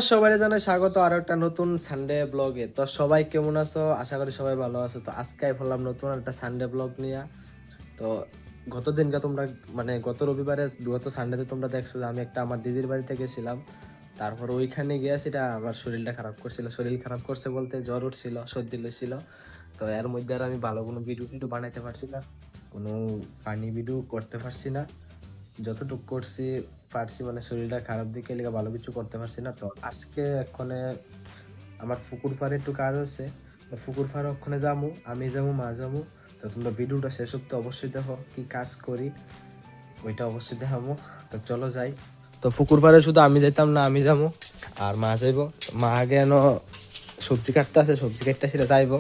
সবাই জানাই স্বাগত আরো একটা নতুন সানডে ব্লগে। তো সবাই কেমন আছো? আশা করি সবাই ভালো আছো। তো আজকে বললাম নতুন একটা সানডে ব্লগ নিয়ে। তো গত দিনকে তোমরা মানে গত রবিবারে গত সানডেতে তোমরা দেখছো যে আমি একটা আমার দিদির বাড়িতে গেছিলাম। তারপর ওইখানে গিয়ে সেটা আমার শরীরটা খারাপ করছিল। শরীর খারাপ করছে বলতে জ্বর উঠছিল, সর্দি লেছিল। তো এর মধ্যে আর আমি ভালো কোনো ভিডিও টিডিও বানাইতে পারছি না, কোনো ফানি ভিডিও করতে পারছি না। যতটুকু করছি পারছি, মানে শরীরটা খারাপ দিকে লেগে ভালো কিছু করতে পারছি না। তো আজকে এক্ষণে আমার পুকুর পাড়ে একটু কাজ আছে, পুকুর পাড়ে ওখানে যাবো, আমি যাবো, মা যাবো। তো তোমরা ভিডিওটা শেষ অব্দি অবশ্যই দেখো, কি কাজ করি ওইটা অবশ্যই দেখাবো। তো চলো যাই। তো পুকুর পাড়ে শুধু আমি যাইতাম না, আমি যাবো আর মা যাইবো। মা আগে এনো সবজি কাটতে আছে, সবজি কাটতে সেটা যাইবো।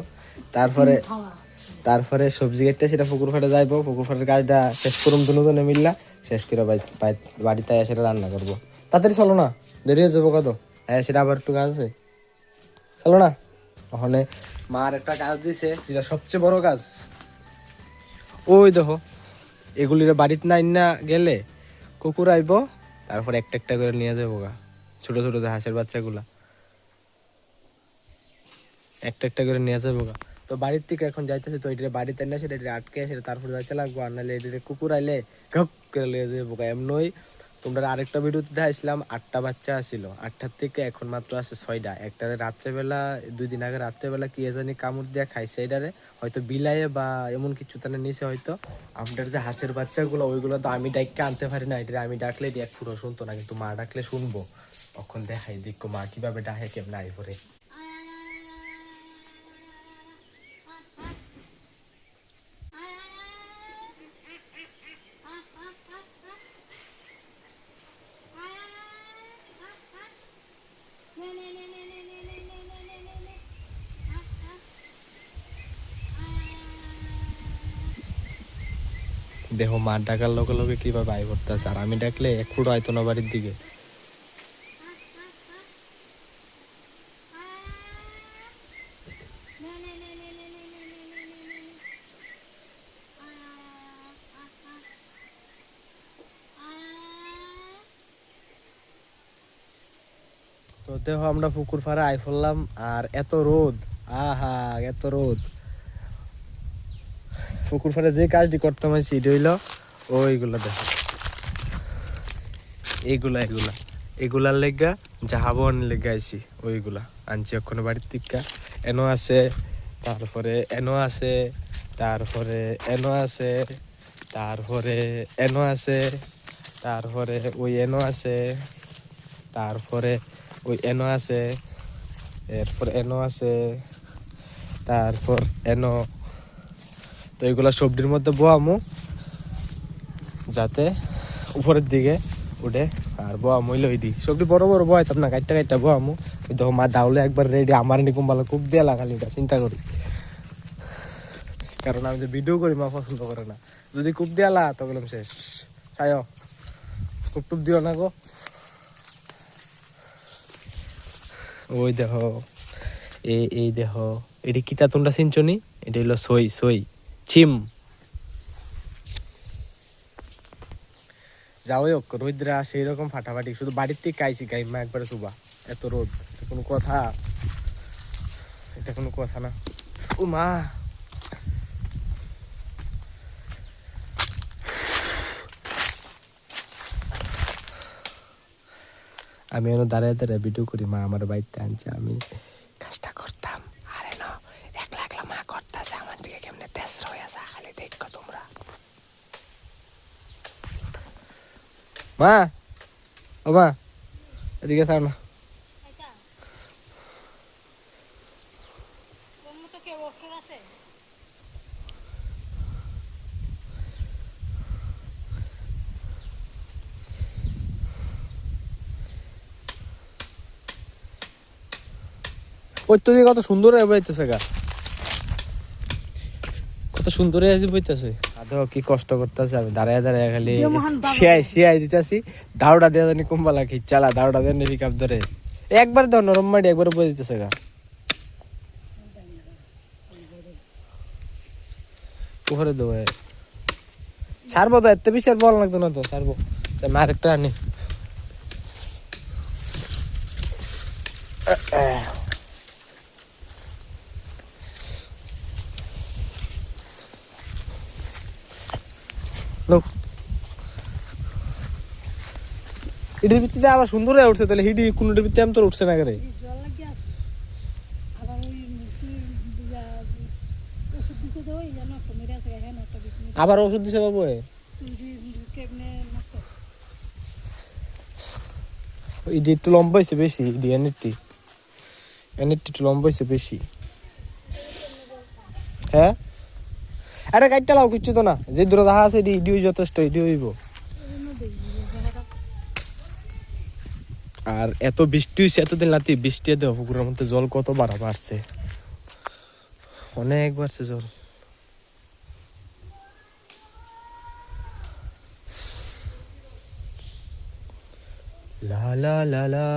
তারপরে তারপরে সবজি কাটতে সেটা পুকুর পাড়ে যাইবো। পুকুর পাড়ের কাজটা শেষ করুম দুজনে মিললা, শেষ করে বাড়িতে সেটা রান্না করবো। তাড়াতাড়ি চলো না, দেরি হয়ে যাবো কত। হ্যাঁ, সেটা আবার একটু কাজ আছে, চলো না। ওখানে মার একটা কাজ দিছে, যেটা সবচেয়ে বড় কাজ। ওই দেখো, এগুলির বাড়িতে নাই না গেলে কুকুর আইব, তারপর একটা একটা করে নিয়ে যাবো গা। ছোট ছোট যে হাঁসের বাচ্চাগুলা একটা একটা করে নিয়ে যাবো গা। তো বাড়ির থেকে এখন যাইতেছে, তো এটা বাড়িতে না সেটা আটকে সেটা তারপরে যাইতে লাগবো। আর নাহলে এটা কুকুর আইলে ঘপ করে নিয়ে যাবো গা। এমনই তোমরা আরেকটা ভিডিওতে দেখাইছিলাম 8টা বাচ্চা আসছিল, 8টার থেকে এখন মাত্র আছে 6টা। একটা রাত্রেবেলা, 2 দিন আগে রাত্রেবেলা কি জানি কামড় দিয়ে খাইছে এটারে, হয়তো বিলায়ে বা এমন কিছু তার নিচে হয়তো। আমাদের যে হাঁসের বাচ্চাগুলো ওইগুলো তো আমি ডাইকে আনতে পারি না, এটা আমি ডাকলে এক ফুটো শুনতো না, কিন্তু মা ডাকলে শুনবো। তখন দেখাই দেখো মা কিভাবে ডাকে, কেমন আই পরে। দেখো মা ডাকার লগে লগে কিভাবে আই করতেছে, আর আমি ডাকলে এক ফুটো আইতো না বাড়ির দিকে। তো দেখো আমরা পুকুর পাড়ে আই পড়লাম, আর এত রোদ, আহা এত রোদ। পুকুর পাড়ে যে কাজটি করতাম সেটা হইলো ওইগুলো দেখো, এগুলার লেগা জাহাবন লেগা আইছি, ওইগুলা আনছি ওখানে বাড়ির থেকে। এনো আছে, তারপরে এনো আছে, তারপরে এনো আছে, তারপরে এনো আছে, তারপরে ওই এনো আছে, তারপরে ওই এনো আছে, এরপর এনো আছে, তারপর এনো। তো এগুলা সবজির মধ্যে বোয়ামু যাতে উপরের দিকে উঠে, আর বোয়ামু হইলে ওই দিক সবজি বড় বড় বয়াইতাম না, কাটটা কাটটা বোয়ামু। দেখো মা দাউলে একবার রেডি, আমার নিকুম ভালো খুব দিয়ে লাগালি, এটা চিন্তা করি। কারণ আমি যে ভিডিও করি মা পছন্দ করে না, যদি খুব দিয়ালা তো বললাম শেষ, চাই খুব টুপ দিও না গো। ওই দেখো, এই দেখো, এটি কিতা তোমরা চিনছনি? এটা হইলো সই চিম। যাও হোক, রোদ্রা সেই রকম ফাটাফাটি, শুধু বাড়ির থেকে খাইছি গাই মা একবারে সুবা। এত রোদ, কোনো কথা? এটা কোনো কথা না। ও মা, আমি এনে দাঁড়ায় দাঁড়ায় ভিডিও করি, মা আমার বাড়িতে আনছে, আমি কাজটা করতাম। আর এন একলা একলা মা করতেছে, আমার দিকে কেমনে তেজ রয়ে আছে, খালি দেখো তোমরা। মা, ও মা, এদিকে চাও না। ওই তো কত সুন্দর বইতেছে গা, কত সুন্দর বইতেছে। আদৌ কি কষ্ট করতেছে, আমি দাঁড়ায় দাঁড়ায় খালি শিয়াই দিতেছি। দাউড়া দিয়ে জানি কুম্বালা কি চালা, দাউড়া দিয়ে নেবি কাপ ধরে একবার দাও নরম মাটি, একবার বই দিতেছে গা। পুকুরে দেবো সারবো তো, এত বেশি আর বল লাগতো না তো, সারবো। আরেকটা আনি, এটার ভিত্তিতে আবার সুন্দর হয়ে উঠছে, তাহলে হিডি কোনটার ভিত্তিতে আমি তোর উঠছে না করে। আবার ওষুধ দিছে বাবু, ইডি একটু লম্বা হয়েছে বেশি, ইডি এনেরটি একটু লম্বা হয়েছে বেশি। হ্যাঁ আরে কাটটা লাও, কিচ্ছু তো না, যে দূরে দেখা আছে ইডি যথেষ্ট, ইডি হইব। আর এত বৃষ্টি হয়েছে এতদিন রাতে, বৃষ্টি দেওয়া পুকুরের মধ্যে জল কত বাড়ছে, অনেক বাড়ছে জল। লা লা লা লা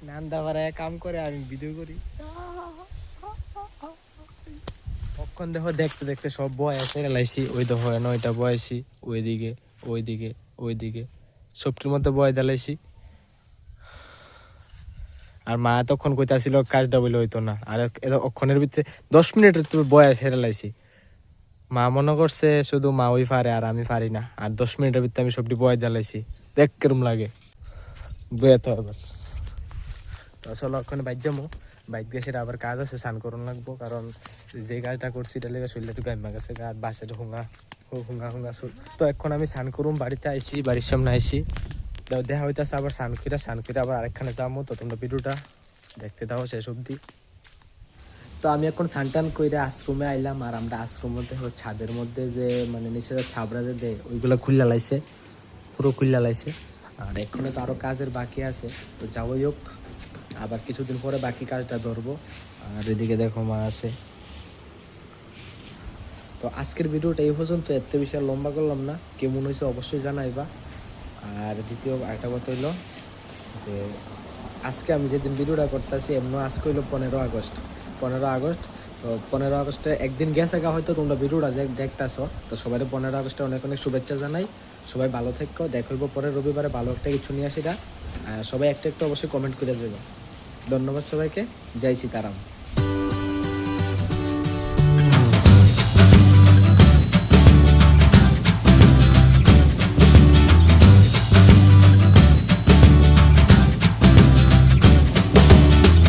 নান্দা ভাড়ায় কাম করে, আমি ভিডিও করি। কখন দেখো দেখতে দেখতে সব বয় আছে লাইছি, ওই দেখো নয়টা বয়সি, ওইদিকে ওইদিকে ওইদিকে সবটির মধ্যে বয় দিলাইছি। আর মা তখন কইতাছিল কাজটা বলে হইতো না, আর অক্ষণের ভিতরে 10 মিনিটের তুমি বয়স হেরে লাইছি। মা মনে করছে শুধু মা ওই পারে আর আমি পারি না, আর 10 মিনিটের ভিতরে আমি সবটি বয় জ্বালাইছি। দেখ কেরম লাগে বয়ে তো। এবার তো চলো ওখানে বাইক যাবো, বাইক দিয়ে সেটা আবার কাজ আছে, স্নান করুন লাগবো, কারণ যে কাজটা করছি এটা লেগে শরীরটা তো গাইমা গেছে, গা বাসে হুঙা হুঙা হুঙা। তো এখন আমি স্নান করুম, বাড়িতে আইসি, বাড়ির সামনে আইসি, দেখা হইতেছে আবার স্নান করে আবার আরেকখানে যাবো। তো তোমরা ভিডিওটা দেখতে দাও শেষ অব্দি। তো আমি এখন স্নান টান করে আশ্রমে আইলাম, আর আমরা আশ্রম মধ্যে ছাদের মধ্যে যে মানে নিচে ছাবড়া যে দেয় ওইগুলো খুললা লাইছে, পুরো খুললা লাইছে। আর এখনো তো আরও কাজের বাকি আছে, তো যাওয়াই হোক, আবার কিছুদিন পরে বাকি কাজটা ধরবো। আর এদিকে দেখো মা আছে। তো আজকের ভিডিওটা এই পর্যন্ত, এত বেশি আর লম্বা করলাম না, কেমন হয়েছে অবশ্যই জানাইবা। আর দ্বিতীয় আরেকটা কথা হইলো যে আজকে আমি যেদিন ভিডিওটা করতেছি এমন আজকে হইলো 15 আগস্ট। তো 15 আগস্টে একদিন গেছে গা, হয়তো তোমরা ভিডিওটা দেখতেছ। তো সবাই 15 আগস্টে অনেক অনেক শুভেচ্ছা জানাই। সবাই ভালো থেকো, দেখা হইব পরের রবিবারে ভালো একটা কিছু নিয়ে আসি। সবাই একটা অবশ্যই কমেন্ট করে যাবে। ধন্যবাদ সবাইকে, জয় সীতারাম।